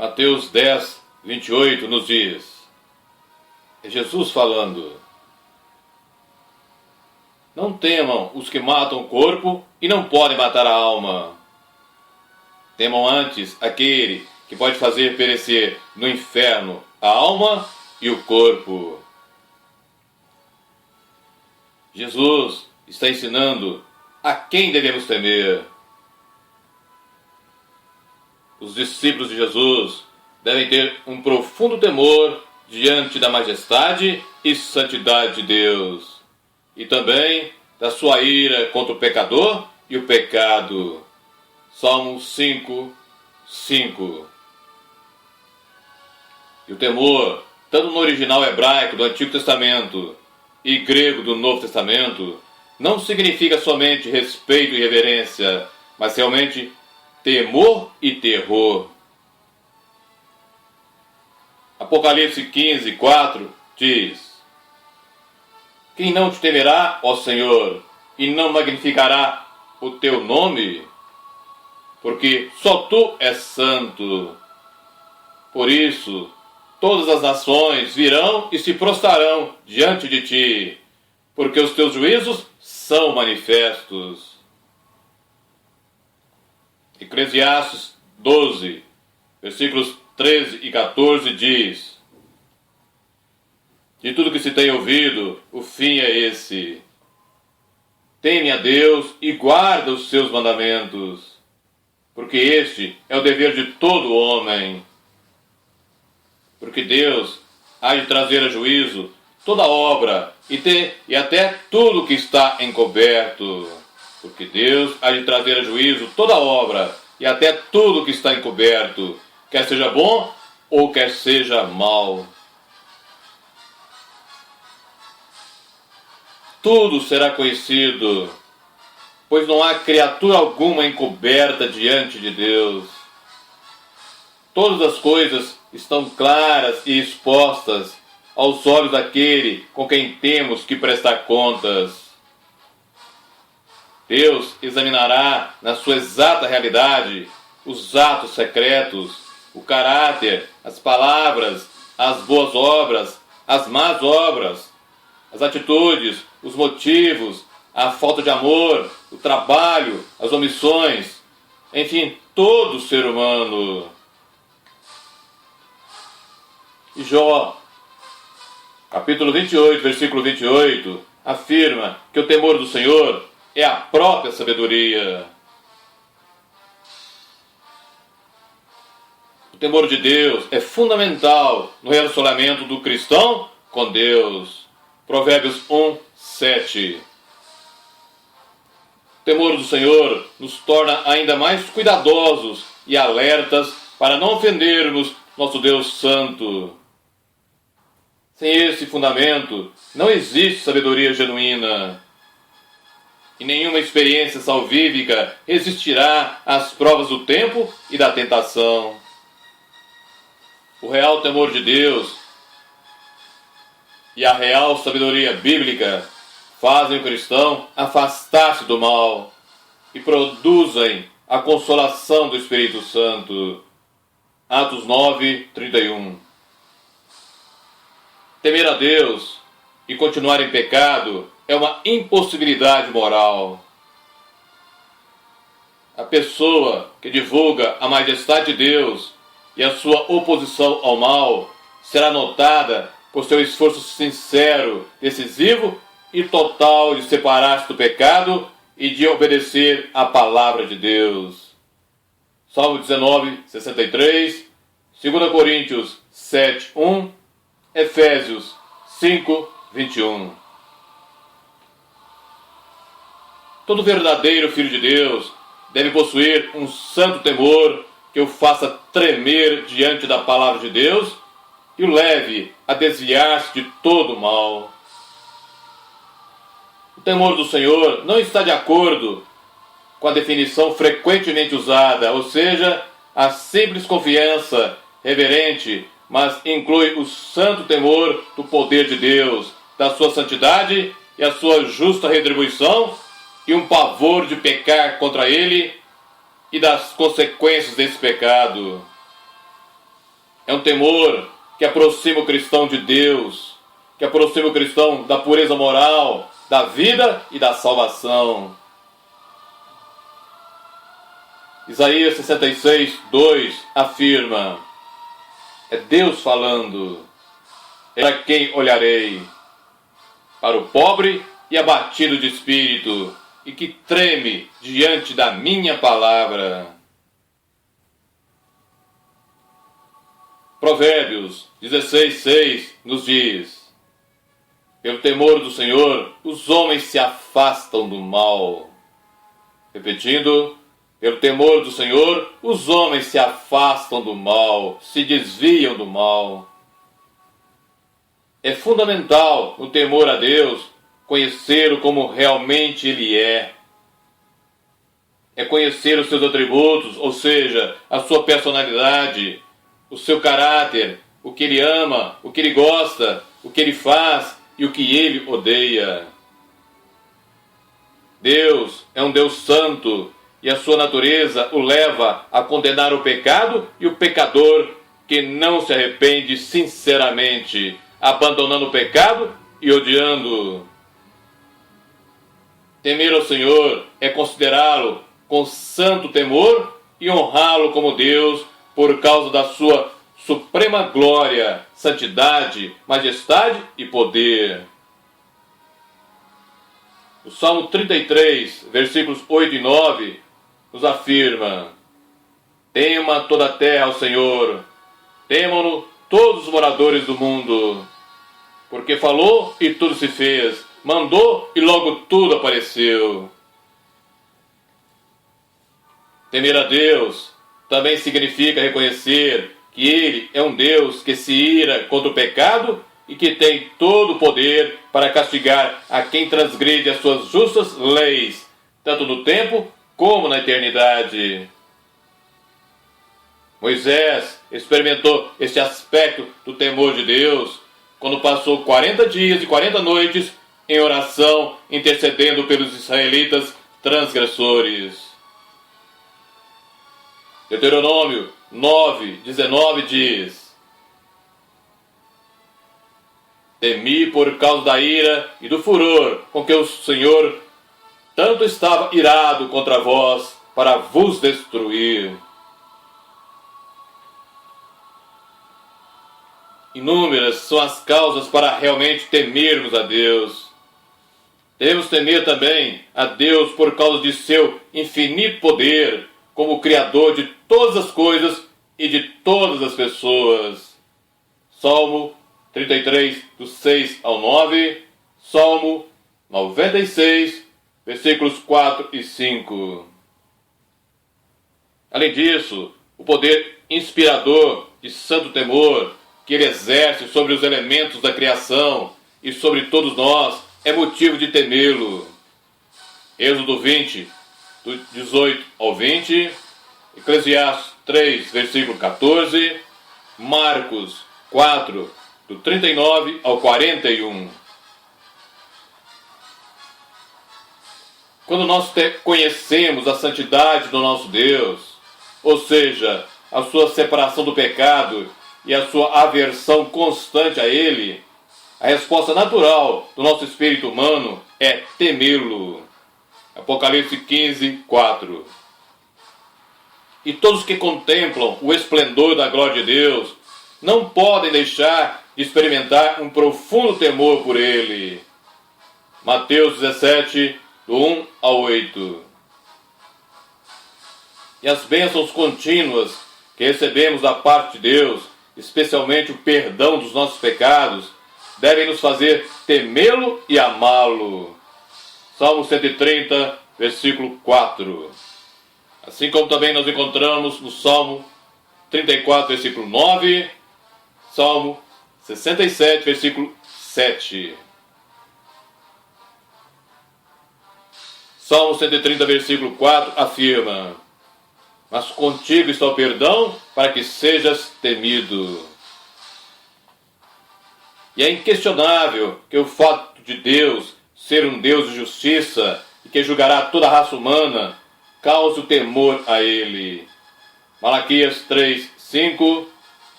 Mateus 10, 28 nos diz, é Jesus falando: não temam os que matam o corpo e não podem matar a alma. Temam antes aquele que pode fazer perecer no inferno a alma e o corpo. Jesus está ensinando a quem devemos temer. Os discípulos de Jesus devem ter um profundo temor diante da majestade e santidade de Deus, e também da sua ira contra o pecador e o pecado. Salmo 5, 5. E o temor, tanto no original hebraico do Antigo Testamento e grego do Novo Testamento, não significa somente respeito e reverência, mas realmente temor e terror. Apocalipse 15, 4 diz: quem não te temerá, ó Senhor, e não magnificará o teu nome? Porque só tu és santo. Por isso, todas as nações virão e se prostrarão diante de ti, porque os teus juízos são manifestos. Eclesiastes 12, versículos 13 e 14 diz: de tudo que se tem ouvido, o fim é esse: teme a Deus e guarda os seus mandamentos, porque este é o dever de todo homem. Porque Deus há de trazer a juízo toda obra e até tudo que está encoberto. Porque Deus há de trazer a juízo toda obra e até tudo que está encoberto, quer seja bom ou quer seja mal. Tudo será conhecido, pois não há criatura alguma encoberta diante de Deus. Todas as coisas estão claras e expostas aos olhos daquele com quem temos que prestar contas. Deus examinará na sua exata realidade os atos secretos, o caráter, as palavras, as boas obras, as más obras, as atitudes, os motivos, a falta de amor, o trabalho, as omissões, enfim, todo ser humano. E Jó, capítulo 28, versículo 28, afirma que o temor do Senhor é a própria sabedoria. O temor de Deus é fundamental no relacionamento do cristão com Deus. Provérbios 1, 7. O temor do Senhor nos torna ainda mais cuidadosos e alertas para não ofendermos nosso Deus Santo. Sem esse fundamento, não existe sabedoria genuína. E nenhuma experiência salvífica resistirá às provas do tempo e da tentação. O real temor de Deus e a real sabedoria bíblica fazem o cristão afastar-se do mal e produzem a consolação do Espírito Santo. Atos 9, 31. Temer a Deus e continuar em pecado é uma impossibilidade moral. A pessoa que divulga a majestade de Deus e a sua oposição ao mal será notada por seu esforço sincero, decisivo e total de separar-se do pecado e de obedecer à palavra de Deus. Salmo 19, 63, 2 Coríntios 7, 1, Efésios 5, 21. Todo verdadeiro filho de Deus deve possuir um santo temor que o faça tremer diante da palavra de Deus e o leve a desviar-se de todo o mal. O temor do Senhor não está de acordo com a definição frequentemente usada, ou seja, a simples confiança reverente, mas inclui o santo temor do poder de Deus, da sua santidade e a sua justa retribuição, e um pavor de pecar contra Ele e das consequências desse pecado. É um temor que aproxima o cristão de Deus, que aproxima o cristão da pureza moral, da vida e da salvação. Isaías 66, 2 afirma: é Deus falando, para quem olharei? Para o pobre e abatido de espírito, e que treme diante da minha palavra. Provérbios 16, 6 nos diz: pelo temor do Senhor, os homens se afastam do mal. Repetindo, pelo temor do Senhor, os homens se afastam do mal, se desviam do mal. É fundamental, no temor a Deus, conhecê-lo como realmente Ele é. É conhecer os seus atributos, ou seja, a sua personalidade, o seu caráter, o que Ele ama, o que Ele gosta, o que Ele faz e o que Ele odeia. Deus é um Deus santo e a sua natureza o leva a condenar o pecado e o pecador que não se arrepende sinceramente, abandonando o pecado e odiando. Temer ao Senhor é considerá-lo com santo temor e honrá-lo como Deus por causa da sua suprema glória, santidade, majestade e poder. O Salmo 33, versículos 8 e 9, nos afirma: tema toda a terra ao Senhor, temam-no todos os moradores do mundo, porque falou e tudo se fez, mandou e logo tudo apareceu. Temer a Deus também significa reconhecer que Ele é um Deus que se ira contra o pecado e que tem todo o poder para castigar a quem transgride as suas justas leis, tanto no tempo como na eternidade. Moisés experimentou este aspecto do temor de Deus quando passou 40 dias e 40 noites em oração, intercedendo pelos israelitas transgressores. Deuteronômio 9, 19 diz: temi por causa da ira e do furor com que o Senhor tanto estava irado contra vós para vos destruir. Inúmeras são as causas para realmente temermos a Deus. Devemos temer também a Deus por causa de seu infinito poder, como Criador de todas as coisas e de todas as pessoas. Salmo 33, do 6 ao 9, Salmo 96, versículos 4 e 5. Além disso, o poder inspirador de santo temor que Ele exerce sobre os elementos da criação e sobre todos nós é motivo de temê-lo. Êxodo 20, do 18 ao 20, Eclesiastes 3, versículo 14, Marcos 4, do 39 ao 41. Quando nós conhecemos a santidade do nosso Deus, ou seja, a sua separação do pecado e a sua aversão constante a Ele, a resposta natural do nosso espírito humano é temê-lo. Apocalipse 15, 4. E todos que contemplam o esplendor da glória de Deus não podem deixar de experimentar um profundo temor por Ele. Mateus 17, do 1 ao 8. E as bênçãos contínuas que recebemos da parte de Deus, especialmente o perdão dos nossos pecados, devem nos fazer temê-lo e amá-lo. Salmo 130, versículo 4. Assim como também nós encontramos no Salmo 34, versículo 9, Salmo 67, versículo 7. Salmo 130, versículo 4 afirma: mas contigo está o perdão para que sejas temido. E é inquestionável que o fato de Deus ser um Deus de justiça e que julgará toda a raça humana cause o temor a Ele. Malaquias 3, 5,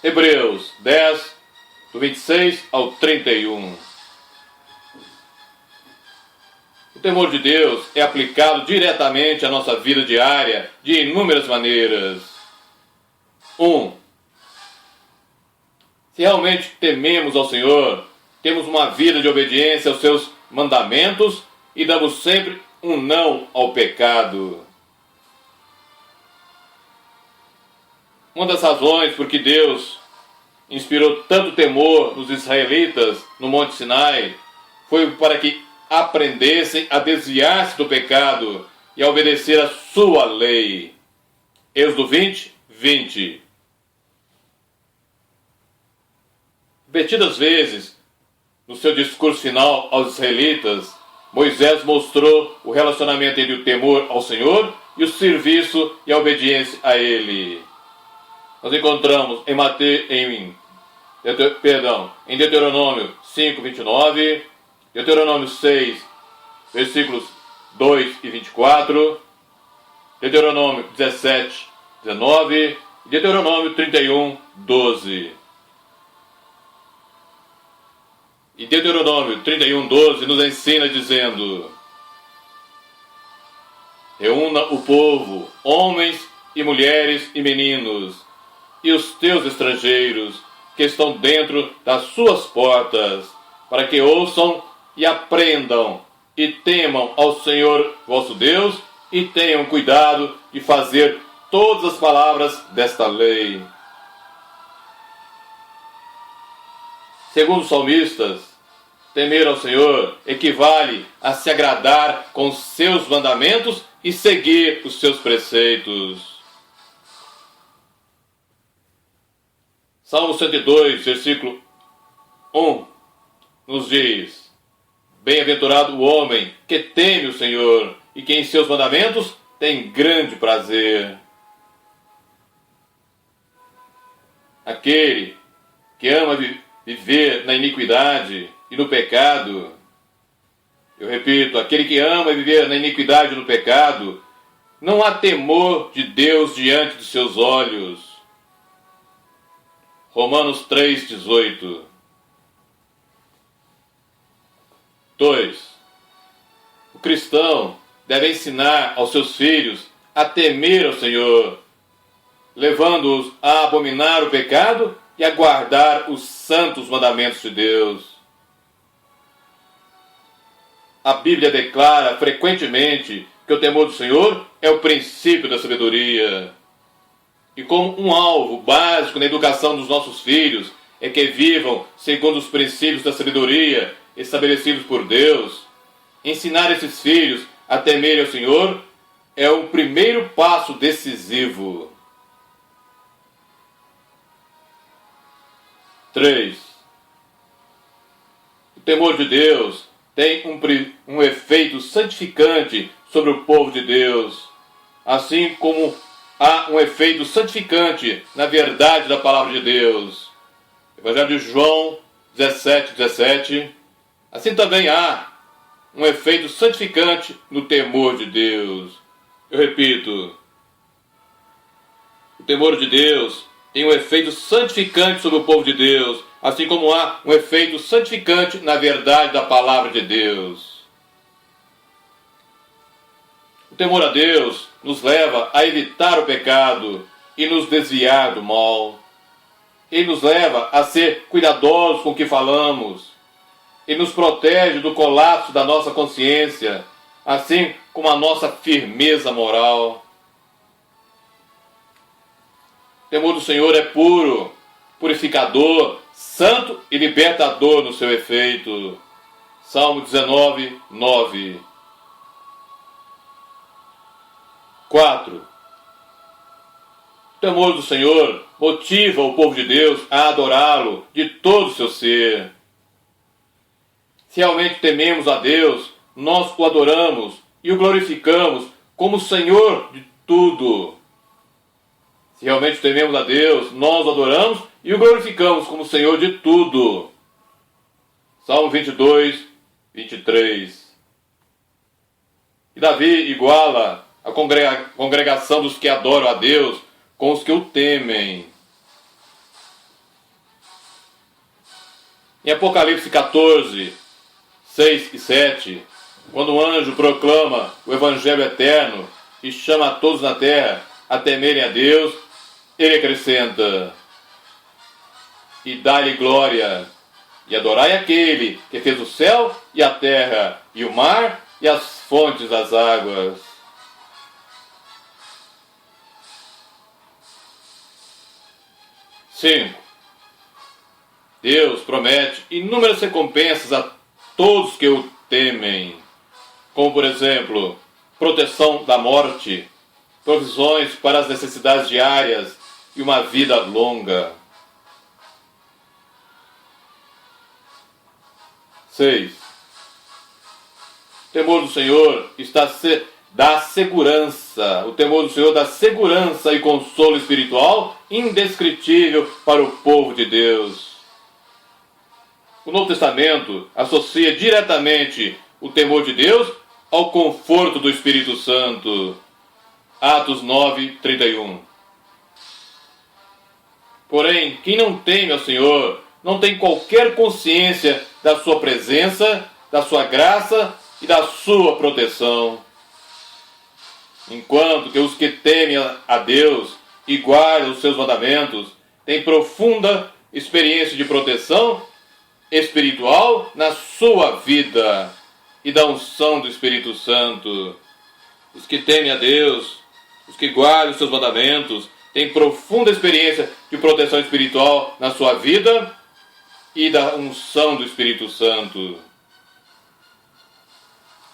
Hebreus 10, do 26 ao 31. O temor de Deus é aplicado diretamente à nossa vida diária de inúmeras maneiras. 1. Se realmente tememos ao Senhor, temos uma vida de obediência aos seus mandamentos e damos sempre um não ao pecado. Uma das razões por que Deus inspirou tanto temor nos israelitas no Monte Sinai foi para que aprendessem a desviar-se do pecado e a obedecer a sua lei. Êxodo 20, 20. Repetidas vezes, no seu discurso final aos israelitas, Moisés mostrou o relacionamento entre o temor ao Senhor e o serviço e a obediência a Ele. Nós encontramos em Deuteronômio 5, 29, Deuteronômio 6, versículos 2 e 24, Deuteronômio 17, 19 e Deuteronômio 31, 12. E Deuteronômio 31, 12 nos ensina dizendo: reúna o povo, homens e mulheres e meninos, e os teus estrangeiros que estão dentro das suas portas, para que ouçam e aprendam e temam ao Senhor vosso Deus e tenham cuidado de fazer todas as palavras desta lei. Segundo os salmistas, temer ao Senhor equivale a se agradar com os seus mandamentos e seguir os seus preceitos. Salmo 102, versículo 1, nos diz: bem-aventurado o homem que teme o Senhor e que em seus mandamentos tem grande prazer. Aquele que ama viver na iniquidade e no pecado, eu repito, aquele que ama viver na iniquidade e no pecado, não há temor de Deus diante de seus olhos. Romanos 3, 18. 2. O cristão deve ensinar aos seus filhos a temer ao Senhor, levando-os a abominar o pecado e a guardar os santos mandamentos de Deus. A Bíblia declara frequentemente que o temor do Senhor é o princípio da sabedoria. E como um alvo básico na educação dos nossos filhos é que vivam segundo os princípios da sabedoria estabelecidos por Deus, ensinar esses filhos a temer ao Senhor é o primeiro passo decisivo. 3. O temor de Deus tem um efeito santificante sobre o povo de Deus, assim como há um efeito santificante na verdade da palavra de Deus. Evangelho de João 17, 17. Assim também há um efeito santificante no temor de Deus. Eu repito, o temor de Deus tem um efeito santificante sobre o povo de Deus, assim como há um efeito santificante na verdade da palavra de Deus. O temor a Deus nos leva a evitar o pecado e nos desviar do mal. Ele nos leva a ser cuidadosos com o que falamos. Ele nos protege do colapso da nossa consciência, assim como a nossa firmeza moral. O temor do Senhor é puro, purificador, santo e libertador no seu efeito. Salmo 19, 9. 4. O temor do Senhor motiva o povo de Deus a adorá-lo de todo o seu ser. Se realmente tememos a Deus, nós o adoramos e o glorificamos como Senhor de tudo. Se realmente tememos a Deus, nós o adoramos e o glorificamos como Senhor de tudo. Salmo 22, 23. E Davi iguala a congregação dos que adoram a Deus com os que o temem. Em Apocalipse 14, 6 e 7, quando o anjo proclama o Evangelho eterno e chama a todos na terra a temerem a Deus, ele acrescenta: e dá-lhe glória, e adorai aquele que fez o céu e a terra, e o mar e as fontes das águas. Cinco. Deus promete inúmeras recompensas a todos que o temem, como por exemplo, proteção da morte, provisões para as necessidades diárias e uma vida longa. 6. O temor do Senhor dá segurança. O temor do Senhor dá segurança e consolo espiritual indescritível para o povo de Deus. O Novo Testamento associa diretamente o temor de Deus ao conforto do Espírito Santo. Atos 9, 31. Porém, quem não teme ao Senhor não tem qualquer consciência da sua presença, da sua graça e da sua proteção. Enquanto que os que temem a Deus e guardam os seus mandamentos têm profunda experiência de proteção espiritual na sua vida e da unção do Espírito Santo. Os que temem a Deus, os que guardam os seus mandamentos, têm profunda experiência de proteção espiritual na sua vida e da unção do Espírito Santo.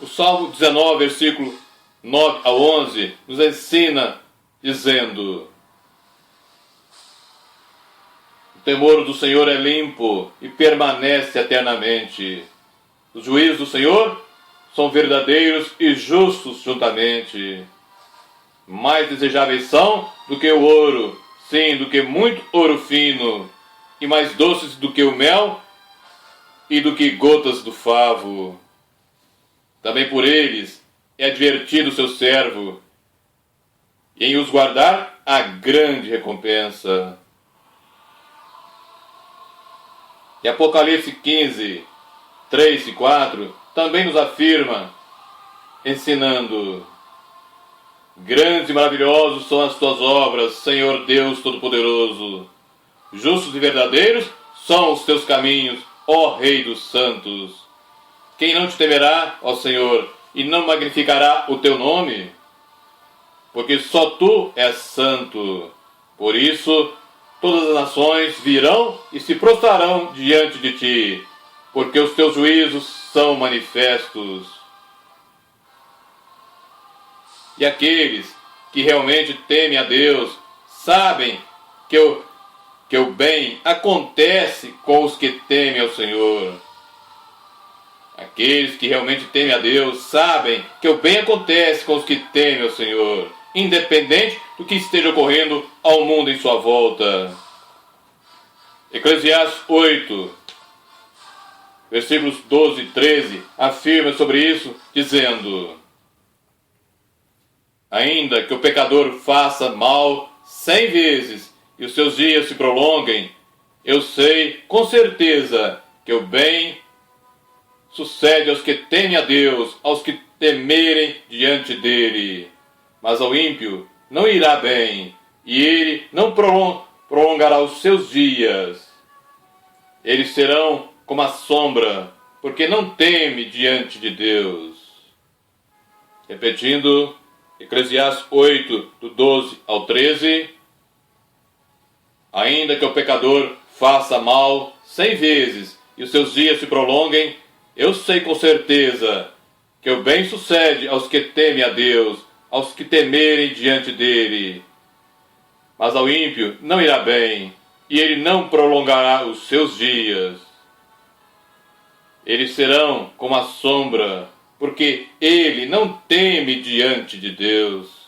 O Salmo 19, versículo 9 a 11, nos ensina dizendo: o temor do Senhor é limpo e permanece eternamente. Os juízos do Senhor são verdadeiros e justos juntamente. Mais desejáveis são do que o ouro, sim, do que muito ouro fino, e mais doces do que o mel e do que gotas do favo. Também por eles é advertido o seu servo, e em os guardar há grande recompensa. E Apocalipse 15, 3 e 4 também nos afirma, ensinando: grandes e maravilhosos são as tuas obras, Senhor Deus Todo-Poderoso. Justos e verdadeiros são os teus caminhos, ó Rei dos santos. Quem não te temerá, ó Senhor, e não magnificará o teu nome? Porque só tu és santo. Por isso, todas as nações virão e se prostrarão diante de ti, porque os teus juízos são manifestos. E aqueles que realmente temem a Deus sabem que o bem acontece com os que temem ao Senhor. Aqueles que realmente temem a Deus sabem que o bem acontece com os que temem ao Senhor, independente do que esteja ocorrendo ao mundo em sua volta. Eclesiastes 8, versículos 12 e 13, afirma sobre isso, dizendo: ainda que o pecador faça mal 100 vezes e os seus dias se prolonguem, eu sei com certeza que o bem sucede aos que temem a Deus, aos que temerem diante dele. Mas ao ímpio não irá bem, e ele não prolongará os seus dias. Eles serão como a sombra, porque não teme diante de Deus. Repetindo, Eclesiastes 8, do 12 ao 13. Ainda que o pecador faça mal 100 vezes e os seus dias se prolonguem, eu sei com certeza que o bem sucede aos que temem a Deus, aos que temerem diante dele. Mas ao ímpio não irá bem, e ele não prolongará os seus dias. Eles serão como a sombra, porque ele não teme diante de Deus.